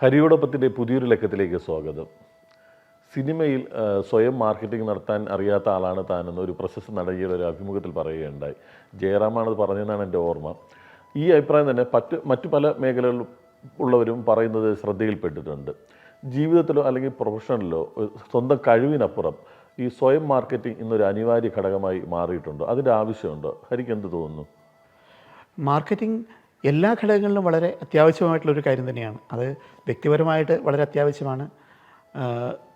ഹരിയോടൊപ്പത്തിൻ്റെ പുതിയൊരു ലക്കത്തിലേക്ക് സ്വാഗതം. സിനിമയിൽ സ്വയം മാർക്കറ്റിംഗ് നടത്താൻ അറിയാത്ത ആളാണ് താനെന്ന് ഒരു പ്രശസ്ത നടിയുടെ ഒരു അഭിമുഖത്തിൽ പറയുകയുണ്ടായി. ജയറാമാണത് പറഞ്ഞതെന്നാണ് എൻ്റെ ഓർമ്മ. ഈ അഭിപ്രായം തന്നെ മറ്റു പല മേഖലകളിൽ ഉള്ളവരും പറയുന്നത് ശ്രദ്ധയിൽപ്പെട്ടിട്ടുണ്ട്. ജീവിതത്തിലോ അല്ലെങ്കിൽ പ്രൊഫഷനിലോ സ്വന്തം കഴിവിനപ്പുറം ഈ സ്വയം മാർക്കറ്റിംഗ് ഇന്നൊരു അനിവാര്യ ഘടകമായി മാറിയിട്ടുണ്ടോ? അതിൻ്റെ ആവശ്യമുണ്ടോ? ഹരിക്ക് എന്ത് തോന്നുന്നു? മാർക്കറ്റിംഗ് എല്ലാ ഘടകങ്ങളിലും വളരെ അത്യാവശ്യമായിട്ടുള്ളൊരു കാര്യം തന്നെയാണ്. അത് വ്യക്തിപരമായിട്ട് വളരെ അത്യാവശ്യമാണ്,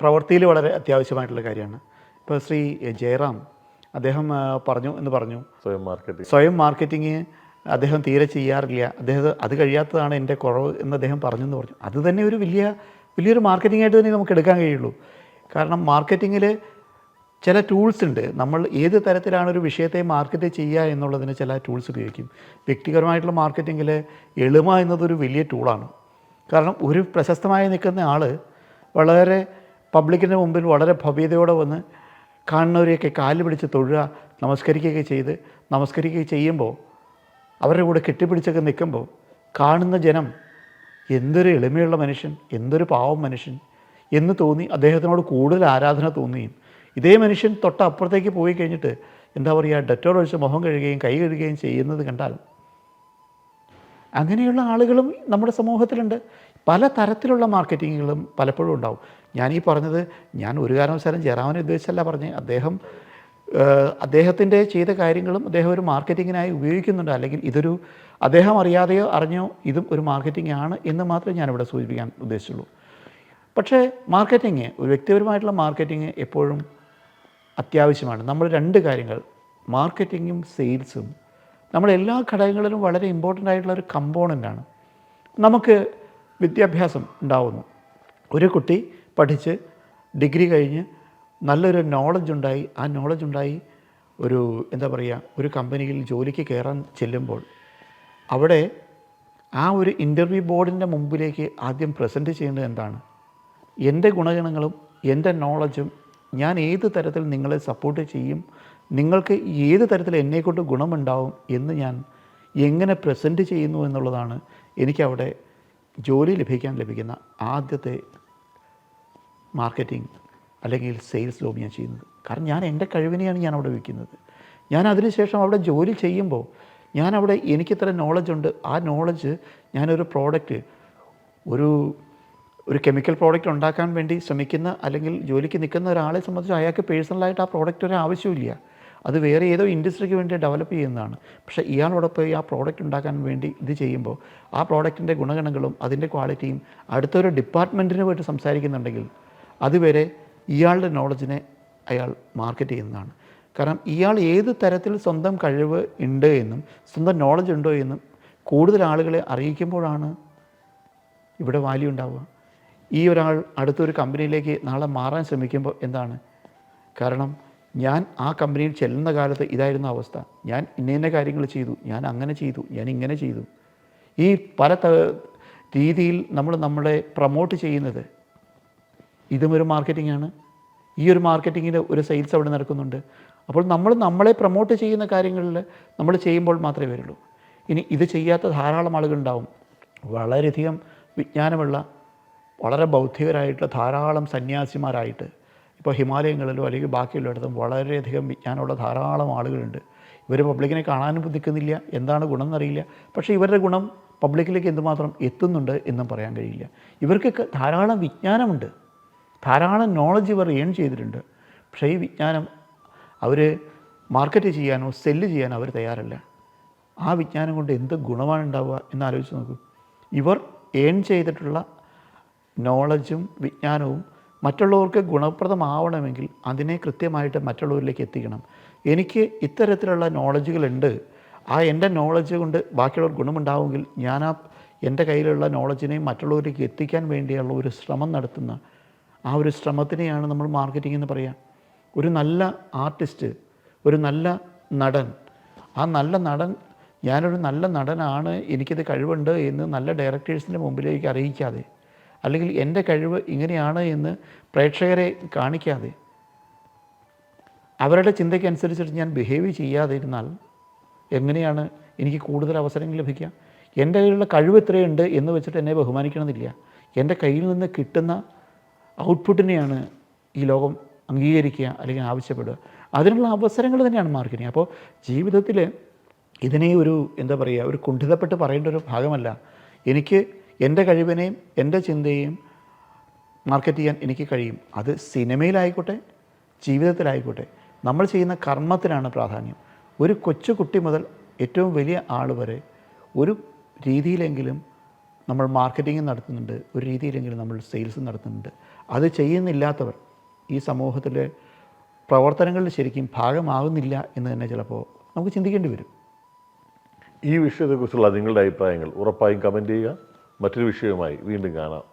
പ്രവൃത്തിയിൽ വളരെ അത്യാവശ്യമായിട്ടുള്ള കാര്യമാണ്. ഇപ്പോൾ ശ്രീ ജയറാം അദ്ദേഹം പറഞ്ഞു സ്വയം മാർക്കറ്റിംഗ് അദ്ദേഹം തീരെ ചെയ്യാറില്ല, അത് കഴിയാത്തതാണ് എൻ്റെ കുറവ് എന്ന് അദ്ദേഹം പറഞ്ഞു. അത് തന്നെ ഒരു വലിയൊരു മാർക്കറ്റിംഗ് ആയിട്ട് തന്നെ നമുക്ക് എടുക്കാൻ കഴിയുള്ളൂ. കാരണം മാർക്കറ്റിങ്ങിൽ ചില ടൂൾസ് ഉണ്ട്. നമ്മൾ ഏത് തരത്തിലാണ് ഒരു വിഷയത്തെ മാർക്കറ്റ് ചെയ്യുക എന്നുള്ളതിന് ചില ടൂൾസ് ഉപയോഗിക്കും. വ്യക്തിപരമായിട്ടുള്ള മാർക്കറ്റിങ്ങിൽ എളിമ എന്നതൊരു വലിയ ടൂളാണ്. കാരണം ഒരു പ്രശസ്തമായി നിൽക്കുന്ന ആൾ വളരെ പബ്ലിക്കിൻ്റെ മുമ്പിൽ വളരെ ഭവ്യതയോടെ വന്ന് കാണുന്നവരെയൊക്കെ കാല് പിടിച്ച് തൊഴുക, നമസ്കരിക്കുകയൊക്കെ ചെയ്യുമ്പോൾ അവരുടെ കൂടെ കെട്ടിപ്പിടിച്ചൊക്കെ നിൽക്കുമ്പോൾ കാണുന്ന ജനം എന്തൊരു എളിമയുള്ള മനുഷ്യൻ, എന്തൊരു പാവം മനുഷ്യൻ എന്ന് തോന്നി അദ്ദേഹത്തിനോട് കൂടുതൽ ആരാധന തോന്നുകയും, ഇതേ മനുഷ്യൻ തൊട്ടപ്പുറത്തേക്ക് പോയി കഴിഞ്ഞിട്ട് എന്താ പറയുക, ഡെറ്റോൾ ഒഴിച്ച് മുഖം കഴുകുകയും കൈ കഴുകുകയും ചെയ്യുന്നത് കണ്ടാൽ അങ്ങനെയുള്ള ആളുകളും നമ്മുടെ സമൂഹത്തിലുണ്ട്. പല തരത്തിലുള്ള മാർക്കറ്റിങ്ങുകളും പലപ്പോഴും ഉണ്ടാവും. ഞാനീ പറഞ്ഞത് ഞാൻ ഒരു കാരണവശാലും ജയറാമിനെ ഉദ്ദേശിച്ചല്ല പറഞ്ഞ്, അദ്ദേഹത്തിൻ്റെ ചെയ്ത കാര്യങ്ങളും അദ്ദേഹം ഒരു മാർക്കറ്റിങ്ങിനായി ഉപയോഗിക്കുന്നുണ്ട്. അല്ലെങ്കിൽ അദ്ദേഹം അറിയാതെയോ അറിഞ്ഞോ ഇതും ഒരു മാർക്കറ്റിംഗ് ആണ് എന്ന് മാത്രമേ ഞാനിവിടെ സൂചിപ്പിക്കാൻ ഉദ്ദേശിച്ചുള്ളൂ. പക്ഷേ മാർക്കറ്റിംഗ്, ഒരു വ്യക്തിപരമായിട്ടുള്ള മാർക്കറ്റിംഗ് എപ്പോഴും അത്യാവശ്യമാണ്. നമ്മൾ രണ്ട് കാര്യങ്ങൾ, മാർക്കറ്റിങ്ങും സെയിൽസും നമ്മളെല്ലാ ഘടകങ്ങളിലും വളരെ ഇമ്പോർട്ടൻ്റ് ആയിട്ടുള്ള ഒരു കമ്പോണൻ്റാണ്. നമുക്ക് വിദ്യാഭ്യാസം ഉണ്ടാവുന്നു. ഒരു കുട്ടി പഠിച്ച് ഡിഗ്രി കഴിഞ്ഞ് നല്ലൊരു നോളജ് ഉണ്ടായി ഒരു കമ്പനിയിൽ ജോലിക്ക് കയറാൻ ചെല്ലുമ്പോൾ അവിടെ ആ ഒരു ഇൻ്റർവ്യൂ ബോർഡിൻ്റെ മുമ്പിലേക്ക് ആദ്യം പ്രസൻറ്റ് ചെയ്യേണ്ടത് എന്താണ്? എൻ്റെ ഗുണഗണങ്ങളും എൻ്റെ നോളജും ഞാൻ ഏത് തരത്തിൽ നിങ്ങളെ സപ്പോർട്ട് ചെയ്യും, നിങ്ങൾക്ക് ഏത് തരത്തിൽ എന്നെക്കൊണ്ട് ഗുണമുണ്ടാവും എന്ന് ഞാൻ എങ്ങനെ പ്രസൻറ്റ് ചെയ്യുന്നു എന്നുള്ളതാണ് എനിക്കവിടെ ജോലി ലഭിക്കുന്ന ആദ്യത്തെ മാർക്കറ്റിംഗ് അല്ലെങ്കിൽ സെയിൽസ് ജോബ് ഞാൻ ചെയ്യുന്നത്. കാരണം ഞാൻ എൻ്റെ കഴിവിനെയാണ് ഞാൻ അവിടെ വയ്ക്കുന്നത്. ഞാൻ അതിനുശേഷം അവിടെ ജോലി ചെയ്യുമ്പോൾ ഞാനവിടെ എനിക്കിത്ര നോളജുണ്ട്, ആ നോളജ് ഞാനൊരു പ്രോഡക്റ്റ് ഒരു കെമിക്കൽ പ്രോഡക്റ്റ് ഉണ്ടാക്കാൻ വേണ്ടി ശ്രമിക്കുന്ന അല്ലെങ്കിൽ ജോലിക്ക് നിൽക്കുന്ന ഒരാളെ സംബന്ധിച്ച് അയാൾക്ക് പേഴ്സണലായിട്ട് ആ പ്രോഡക്റ്റ് ഒരു ആവശ്യമില്ല. അത് വേറെ ഏതോ ഇൻഡസ്ട്രിക്ക് വേണ്ടി ഡെവലപ്പ് ചെയ്യുന്നതാണ്. പക്ഷേ ഇയാളോടെ പോയി ആ പ്രോഡക്റ്റ് ഉണ്ടാക്കാൻ വേണ്ടി ഇത് ചെയ്യുമ്പോൾ ആ പ്രോഡക്റ്റിൻ്റെ ഗുണഗണങ്ങളും അതിൻ്റെ ക്വാളിറ്റിയും അടുത്തൊരു ഡിപ്പാർട്ട്മെൻറ്റിന് പോയിട്ട് സംസാരിക്കുന്നുണ്ടെങ്കിൽ അതുവരെ ഇയാളുടെ നോളജിനെ അയാൾ മാർക്കറ്റ് ചെയ്യുന്നതാണ്. കാരണം ഇയാൾ ഏത് തരത്തിൽ സ്വന്തം കഴിവ് ഉണ്ട് എന്നും സ്വന്തം നോളജ് ഉണ്ടോ എന്നും കൂടുതൽ ആളുകളെ അറിയിക്കുമ്പോഴാണ് ഇവിടെ വാല്യൂ ഉണ്ടാവുക. ഈ ഒരാൾ അടുത്തൊരു കമ്പനിയിലേക്ക് നാളെ മാറാൻ ശ്രമിക്കുമ്പോൾ എന്താണ്? കാരണം ഞാൻ ആ കമ്പനിയിൽ ചെല്ലുന്ന കാലത്ത് ഇതായിരുന്നു അവസ്ഥ, ഞാൻ ഇന്ന കാര്യങ്ങൾ ചെയ്തു, ഞാൻ അങ്ങനെ ചെയ്തു, ഞാൻ ഇങ്ങനെ ചെയ്തു. ഈ പല രീതിയിൽ നമ്മളെ പ്രൊമോട്ട് ചെയ്യുന്നത് ഇതും ഒരു മാർക്കറ്റിംഗാണ്. ഈ ഒരു മാർക്കറ്റിങ്ങിൽ ഒരു സെയിൽസ് അവിടെ നടക്കുന്നുണ്ട്. അപ്പോൾ നമ്മളെ പ്രൊമോട്ട് ചെയ്യുന്ന കാര്യങ്ങളിൽ നമ്മൾ ചെയ്യുമ്പോൾ മാത്രമേ വരുള്ളൂ. ഇനി ഇത് ചെയ്യാത്ത ധാരാളം ആളുകളുണ്ടാവും. വളരെയധികം വിജ്ഞാനമുള്ള, വളരെ ബൗദ്ധികരായിട്ടുള്ള ധാരാളം സന്യാസിമാരായിട്ട് ഇപ്പോൾ ഹിമാലയങ്ങളിലോ അല്ലെങ്കിൽ ബാക്കിയുള്ളിടത്തും വളരെയധികം വിജ്ഞാനമുള്ള ധാരാളം ആളുകളുണ്ട്. ഇവർ പബ്ലിക്കിനെ കാണാനും നിൽക്കുന്നില്ല, എന്താണ് ഗുണം എന്നറിയില്ല. പക്ഷേ ഇവരുടെ ഗുണം പബ്ലിക്കിലേക്ക് എന്തുമാത്രം എത്തുന്നുണ്ട് എന്നും പറയാൻ കഴിയില്ല. ഇവർക്ക് ധാരാളം വിജ്ഞാനമുണ്ട്, ധാരാളം നോളജ് ഇവർ ഏൺ ചെയ്തിട്ടുണ്ട്. പക്ഷേ ഈ വിജ്ഞാനം അവർ മാർക്കറ്റ് ചെയ്യാനോ സെല്ല് ചെയ്യാനോ അവർ തയ്യാറല്ല. ആ വിജ്ഞാനം കൊണ്ട് എന്ത് ഗുണമാണ് ഉണ്ടാവുക എന്നാലോചിച്ച് നോക്കൂ. ഇവർ ഏൺ ചെയ്തിട്ടുള്ള നോളജും വിജ്ഞാനവും മറ്റുള്ളവർക്ക് ഗുണപ്രദമാവണമെങ്കിൽ അതിനെ കൃത്യമായിട്ട് മറ്റുള്ളവരിലേക്ക് എത്തിക്കണം. എനിക്ക് ഇത്തരത്തിലുള്ള നോളജുകളുണ്ട്, എൻ്റെ നോളജ് കൊണ്ട് ബാക്കിയുള്ളവർ ഗുണമുണ്ടാവുമെങ്കിൽ ഞാൻ എൻ്റെ കയ്യിലുള്ള നോളജിനെ മറ്റുള്ളവരിലേക്ക് എത്തിക്കാൻ വേണ്ടിയുള്ള ഒരു ശ്രമം നടത്തുന്ന ആ ഒരു ശ്രമത്തിനെയാണ് നമ്മൾ മാർക്കറ്റിംഗ് എന്ന് പറയുക. ഒരു നല്ല ആർട്ടിസ്റ്റ്, ഒരു നല്ല നടൻ, ആ നല്ല നടൻ ഞാനൊരു നല്ല നടനാണ്, എനിക്കിത് കഴിവുണ്ട് എന്ന് നല്ല ഡയറക്ടേഴ്സിൻ്റെ മുമ്പിലേക്ക് അറിയിക്കാതെ, അല്ലെങ്കിൽ എൻ്റെ കഴിവ് ഇങ്ങനെയാണ് എന്ന് പ്രേക്ഷകരെ കാണിക്കാതെ, അവരുടെ ചിന്തയ്ക്കനുസരിച്ചിട്ട് ഞാൻ ബിഹേവ് ചെയ്യാതെ ഇരുന്നാൽ എങ്ങനെയാണ് എനിക്ക് കൂടുതൽ അവസരങ്ങൾ ലഭിക്കുക? എൻ്റെ കയ്യിലുള്ള കഴിവ് ഇത്രയുണ്ട് എന്ന് വെച്ചിട്ട് എന്നെ ബഹുമാനിക്കണമെന്നില്ല. എൻ്റെ കയ്യിൽ നിന്ന് കിട്ടുന്ന ഔട്ട്പുട്ടിനെയാണ് ഈ ലോകം അംഗീകരിക്കുക അല്ലെങ്കിൽ ആവശ്യപ്പെടുക. അതിനുള്ള അവസരങ്ങൾ തന്നെയാണ് മാർക്കറ്റിംഗ്. അപ്പോൾ ജീവിതത്തിൽ ഇതിനെ ഒരു എന്താ പറയുക, ഒരു കുണ്ഠിതപ്പെട്ട് പറയേണ്ട ഒരു ഭാഗമല്ല. എനിക്ക് എൻ്റെ കഴിവിനെയും എൻ്റെ ചിന്തയെയും മാർക്കറ്റ് ചെയ്യാൻ എനിക്ക് കഴിയും. അത് സിനിമയിലായിക്കോട്ടെ, ജീവിതത്തിലായിക്കോട്ടെ, നമ്മൾ ചെയ്യുന്ന കർമ്മത്തിനാണ് പ്രാധാന്യം. ഒരു കൊച്ചു കുട്ടി മുതൽ ഏറ്റവും വലിയ ആൾ വരെ ഒരു രീതിയിലെങ്കിലും നമ്മൾ മാർക്കറ്റിംഗ് നടത്തുന്നുണ്ട്, ഒരു രീതിയിലെങ്കിലും നമ്മൾ സെയിൽസ് നടത്തുന്നുണ്ട്. അത് ചെയ്യുന്നില്ലാത്തവർ ഈ സമൂഹത്തിലെ പ്രവർത്തനങ്ങളിൽ ശരിക്കും ഭാഗമാകുന്നില്ല എന്ന് തന്നെ ചിലപ്പോൾ നമുക്ക് ചിന്തിക്കേണ്ടി വരും. ഈ വിഷയത്തെക്കുറിച്ചുള്ള നിങ്ങളുടെ അഭിപ്രായങ്ങൾ ഉറപ്പായും കമൻറ്റ് ചെയ്യുക. മറ്റൊരു വിഷയവുമായി വീണ്ടും കാണാം.